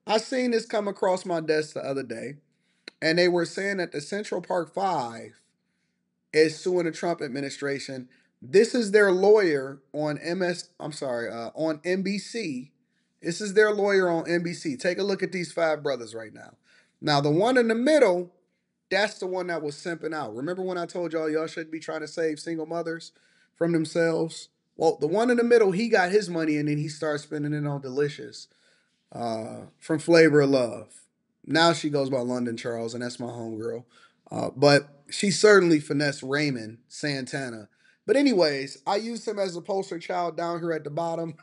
I seen this come across my desk the other day, and they were saying that the Central Park Five is suing the Trump administration. This is their lawyer on on NBC. This is their lawyer on NBC. Take a look at these five brothers right now. Now, the one in the middle, that's the one that was simping out. Remember when I told y'all should be trying to save single mothers from themselves? Well, the one in the middle, he got his money and then he started spending it on Delicious from Flavor of Love. Now she goes by London Charles, and that's my homegirl. But she certainly finessed Raymond Santana. But anyways, I used him as a poster child down here at the bottom.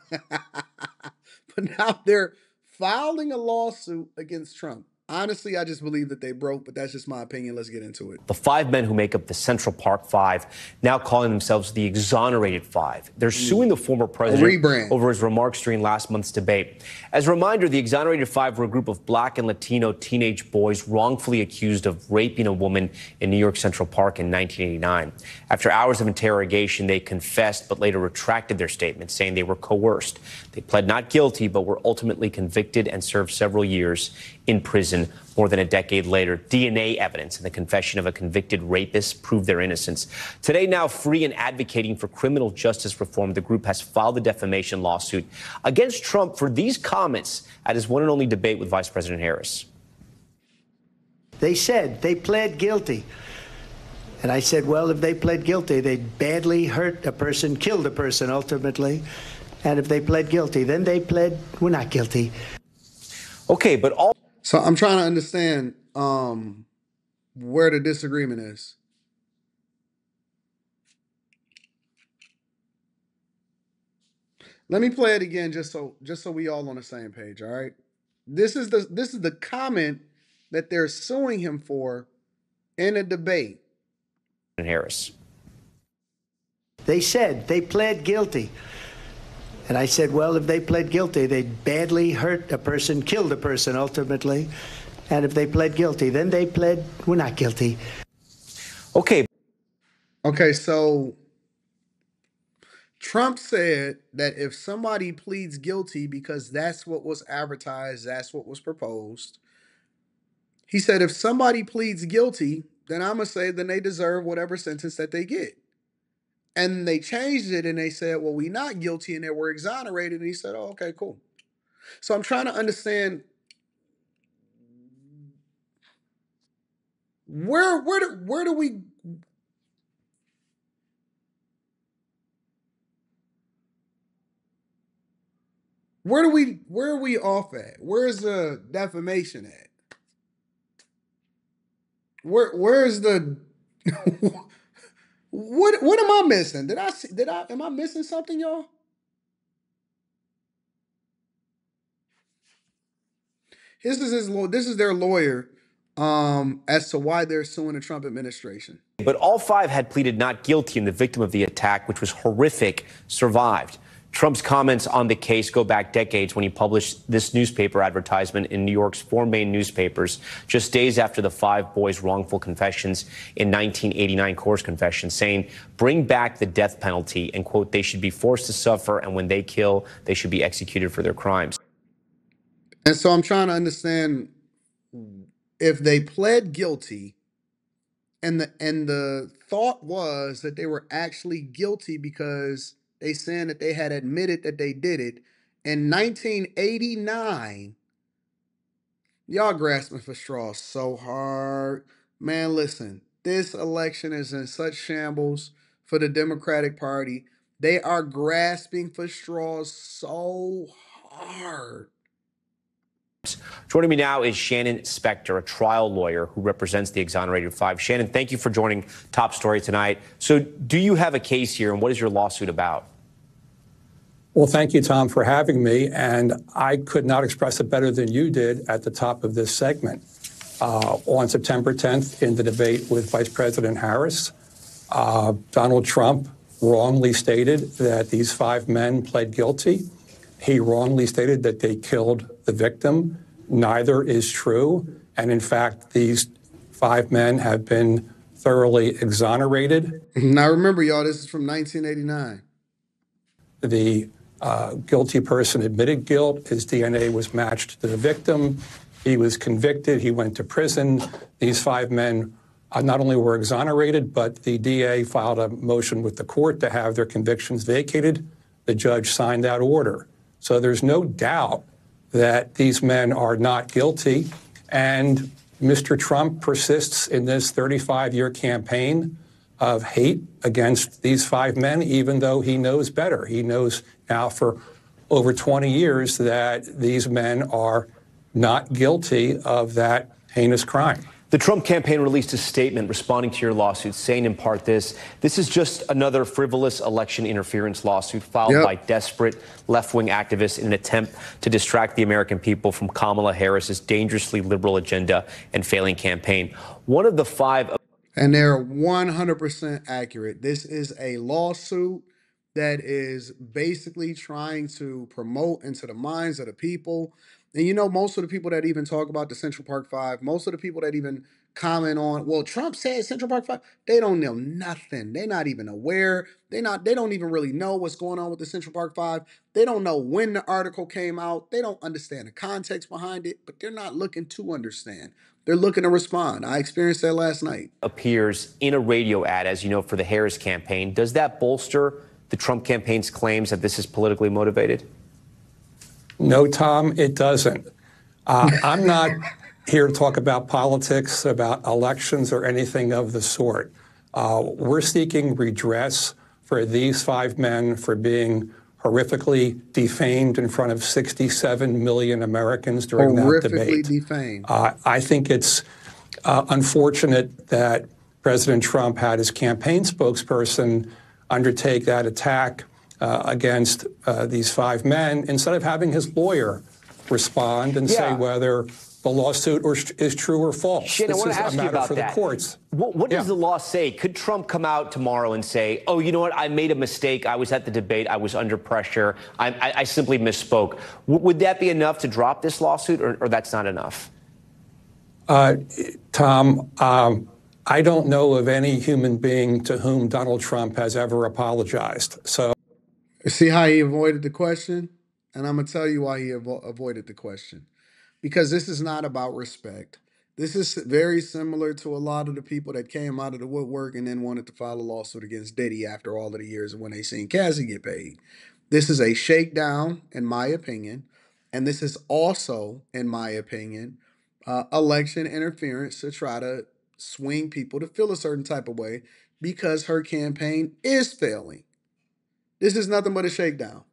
But now they're filing a lawsuit against Trump. Honestly, I just believe that they broke, but that's just my opinion. Let's get into it. The five men who make up the Central Park Five, now calling themselves the Exonerated Five. They're suing the former president over his remarks during last month's debate. As a reminder, the Exonerated Five were a group of Black and Latino teenage boys wrongfully accused of raping a woman in New York Central Park in 1989. After hours of interrogation, they confessed but later retracted their statements, saying they were coerced. They pled not guilty but were ultimately convicted and served several years in prison. More than a decade later, DNA evidence and the confession of a convicted rapist proved their innocence. Today, now free and advocating for criminal justice reform, the group has filed a defamation lawsuit against Trump for these comments at his one and only debate with Vice President Harris. They said they pled guilty. And I said, well, if they pled guilty, they badly hurt a person, killed a person ultimately. And if they pled guilty, then they pled, we're not guilty. Okay, but all... So I'm trying to understand where the disagreement is. Let me play it again just so we all on the same page, all right? This is the comment that they're suing him for in a debate. Harris. They said they pled guilty. And I said, well, if they pled guilty, they badly hurt a person, killed a person ultimately. And if they pled guilty, then they pled, we're not guilty. Okay. Okay, so Trump said that if somebody pleads guilty, because that's what was advertised, that's what was proposed. He said, if somebody pleads guilty, then I'm going to say then they deserve whatever sentence that they get. And they changed it and they said, well, we're not guilty, and they were exonerated. And he said, oh, okay, cool. So I'm trying to understand where are we off at? Where's the defamation at? Where's the what am I missing? Am I missing something, y'all? This is their lawyer as to why they're suing the Trump administration. But all five had pleaded not guilty, and the victim of the attack, which was horrific, survived. Trump's comments on the case go back decades when he published this newspaper advertisement in New York's four main newspapers just days after the five boys' wrongful confessions in 1989 coerced confessions, saying, bring back the death penalty, and, quote, they should be forced to suffer, and when they kill, they should be executed for their crimes. And so I'm trying to understand if they pled guilty and the thought was that they were actually guilty because they saying that they had admitted that they did it in 1989. Y'all grasping for straws so hard. Man, listen, this election is in such shambles for the Democratic Party. They are grasping for straws so hard. Joining me now is Shannon Spector, a trial lawyer who represents the Exonerated Five. Shannon, thank you for joining Top Story tonight. So do you have a case here, and what is your lawsuit about? Well, thank you, Tom, for having me. And I could not express it better than you did at the top of this segment. On September 10th, in the debate with Vice President Harris, Donald Trump wrongly stated that these five men pled guilty. He wrongly stated that they killed the victim. Neither is true. And in fact, these five men have been thoroughly exonerated. Now remember, y'all, this is from 1989. The Guilty person admitted guilt. His DNA was matched to the victim. He was convicted. He went to prison. These 5 men not only were exonerated, but the DA filed a motion with the court to have their convictions vacated. The judge signed that order. So there's no doubt that these men are not guilty. And Mr. Trump persists in this 35-year campaign of hate against these 5 men, even though he knows better. He knows now for over 20 years that these men are not guilty of that heinous crime. The Trump campaign released a statement responding to your lawsuit, saying in part this is just another frivolous election interference lawsuit filed by desperate left-wing activists in an attempt to distract the American people from Kamala Harris's dangerously liberal agenda and failing campaign. One of the 5... And they're 100% accurate. This is a lawsuit that is basically trying to promote into the minds of the people. And you know, most of the people that even talk about the Central Park 5, most of the people that even comment on, well, Trump said Central Park 5, they don't know nothing. They're not even aware. They don't even really know what's going on with the Central Park 5. They don't know when the article came out. They don't understand the context behind it, but they're not looking to understand. They're looking to respond. I experienced that last night. Appears in a radio ad, as you know, for the Harris campaign. Does that bolster the Trump campaign's claims that this is politically motivated? No, Tom, it doesn't. I'm not here to talk about politics, about elections, or anything of the sort. We're seeking redress for these 5 men for being horrifically defamed in front of 67 million Americans during that debate. Defamed. I think it's unfortunate that President Trump had his campaign spokesperson undertake that attack against these 5 men instead of having his lawyer respond and say whether the lawsuit is true or false. Shane, I want to ask you about for that. The courts. What does the law say? Could Trump come out tomorrow and say, oh, you know what, I made a mistake. I was at the debate. I was under pressure. I simply misspoke. Would that be enough to drop this lawsuit, or that's not enough? Tom, I don't know of any human being to whom Donald Trump has ever apologized. So, see how he avoided the question? And I'm going to tell you why he avoided the question. Because this is not about respect. This is very similar to a lot of the people that came out of the woodwork and then wanted to file a lawsuit against Diddy after all of the years when they seen Cassie get paid. This is a shakedown, in my opinion. And this is also, in my opinion, election interference to try to swing people to feel a certain type of way because her campaign is failing. This is nothing but a shakedown.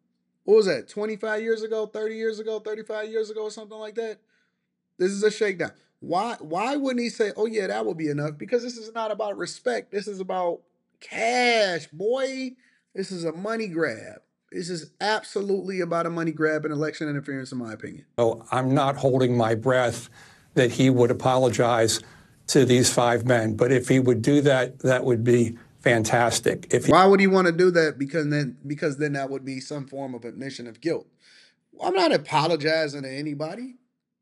What was that, 25 years ago, 30 years ago, 35 years ago, or something like that? This is a shakedown. Why wouldn't he say, oh, yeah, that would be enough? Because this is not about respect. This is about cash, boy. This is a money grab. This is absolutely about a money grab and election interference, in my opinion. So I'm not holding my breath that he would apologize to these 5 men. But if he would do that, that would be fantastic. Why would he want to do that? Because then that would be some form of admission of guilt. I'm not apologizing to anybody,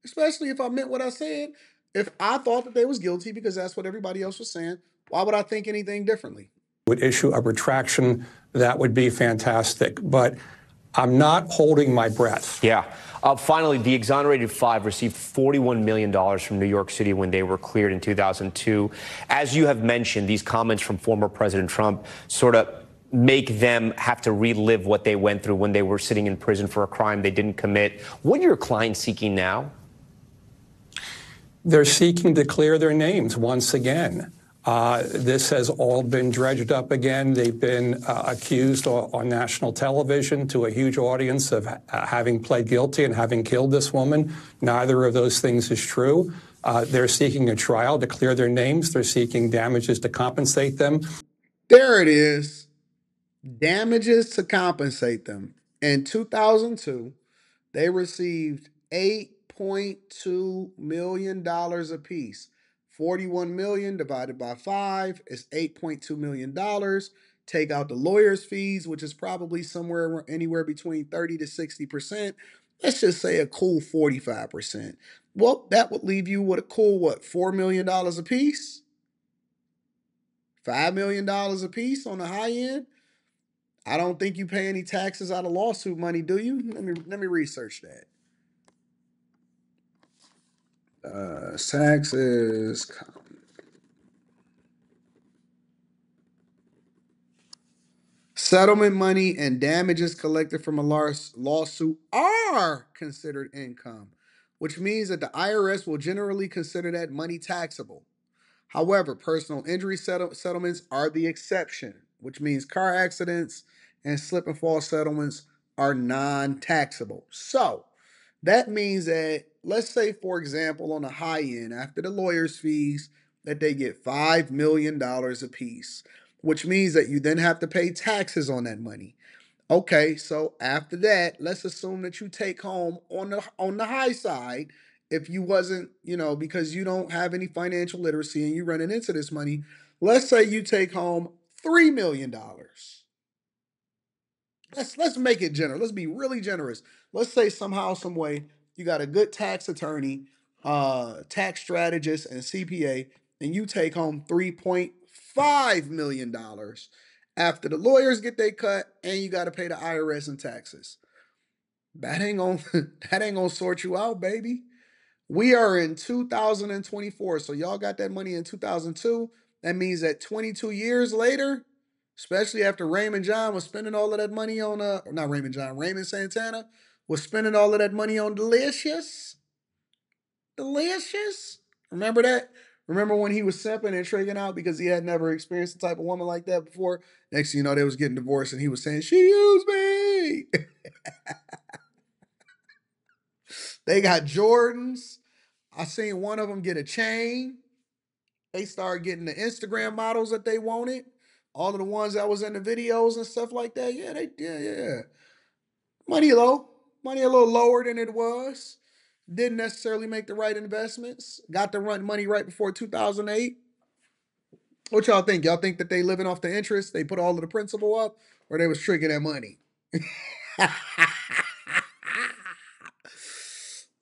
especially if I meant what I said. If I thought that they was guilty because that's what everybody else was saying, why would I think anything differently? Would issue a retraction, that would be fantastic. But I'm not holding my breath. Yeah. Finally, the exonerated 5 received $41 million from New York City when they were cleared in 2002. As you have mentioned, these comments from former President Trump sort of make them have to relive what they went through when they were sitting in prison for a crime they didn't commit. What are your clients seeking now? They're seeking to clear their names once again. This has all been dredged up again. They've been accused on national television to a huge audience of having pled guilty and having killed this woman. Neither of those things is true. They're seeking a trial to clear their names. They're seeking damages to compensate them. There it is. Damages to compensate them. In 2002, they received $8.2 million apiece. 41 million divided by 5 is $8.2 million. Take out the lawyer's fees, which is probably anywhere between 30 to 60%. Let's just say a cool 45%. Well, that would leave you with a cool, $4 million apiece? $5 million apiece on the high end? I don't think you pay any taxes out of lawsuit money, do you? Let me research that. Taxes. Settlement money and damages collected from a lawsuit are considered income, which means that the IRS will generally consider that money taxable. However, personal injury settlements are the exception, which means car accidents and slip and fall settlements are non taxable. So that means that, let's say, for example, on the high end, after the lawyer's fees, that they get $5 million a piece, which means that you then have to pay taxes on that money. Okay, so after that, let's assume that you take home on the high side, if you wasn't, because you don't have any financial literacy and you running into this money, let's say you take home $3 million. Let's make it generous. Let's be really generous. Let's say somehow, some way, you got a good tax attorney, tax strategist, and CPA, and you take home $3.5 million after the lawyers get their cut, and you got to pay the IRS and taxes. That ain't gonna that ain't gonna sort you out, baby. We are in 2024, so y'all got that money in 2002. That means that 22 years later, especially after Raymond John was spending all of that money on not Raymond John, Raymond Santana was spending all of that money on delicious. Remember that? Remember when he was simping and tricking out because he had never experienced the type of woman like that before? Next thing you know, they was getting divorced and he was saying, "She used me." They got Jordans. I seen one of them get a chain. They started getting the Instagram models that they wanted. All of the ones that was in the videos and stuff like that. Yeah. Money low. Money a little lower than it was. Didn't necessarily make the right investments. Got the run money right before 2008. What y'all think? Y'all think that they living off the interest? They put all of the principal up, or they was tricking that money?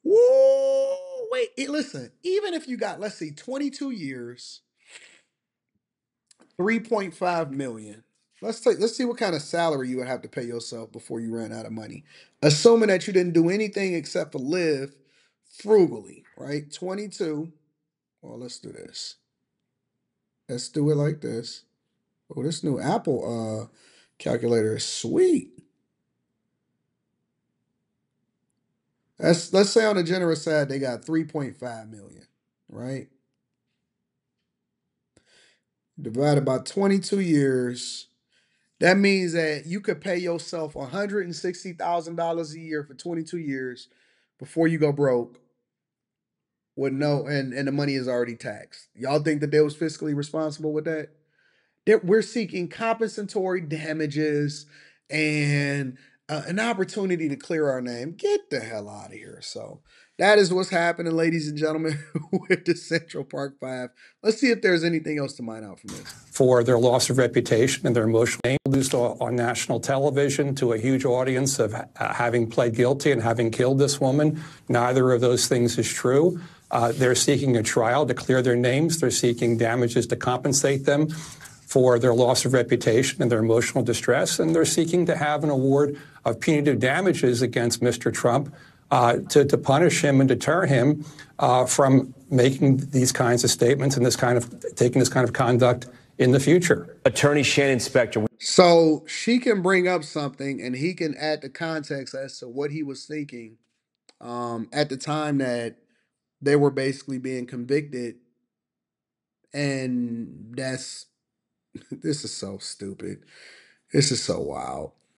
Woo! Wait, listen. Even if you got, let's see, 22 years, 3.5 million. Let's see what kind of salary you would have to pay yourself before you ran out of money. Assuming that you didn't do anything except for live frugally, right? 22. Well, let's do this. Let's do it like this. Oh, this new Apple calculator is sweet. Let's say on the generous side they got 3.5 million, right? Divided by 22 years. That means that you could pay yourself $160,000 a year for 22 years before you go broke with and the money is already taxed. Y'all think that they was fiscally responsible with that? We're seeking compensatory damages and an opportunity to clear our name. Get the hell out of here. So that is what's happening, ladies and gentlemen, with the Central Park Five. Let's see if there's anything else to mine out from this. For their loss of reputation and their emotional name produced on national television to a huge audience of having pled guilty and having killed this woman. Neither of those things is true. They're seeking a trial to clear their names. They're seeking damages to compensate them for their loss of reputation and their emotional distress, and they're seeking to have an award of punitive damages against Mr. Trump to punish him and deter him from making these kinds of statements and taking this kind of conduct in the future. Attorney Shannon Specter. So she can bring up something and he can add the context as to what he was thinking at the time that they were basically being convicted. And this is so stupid. This is so wild.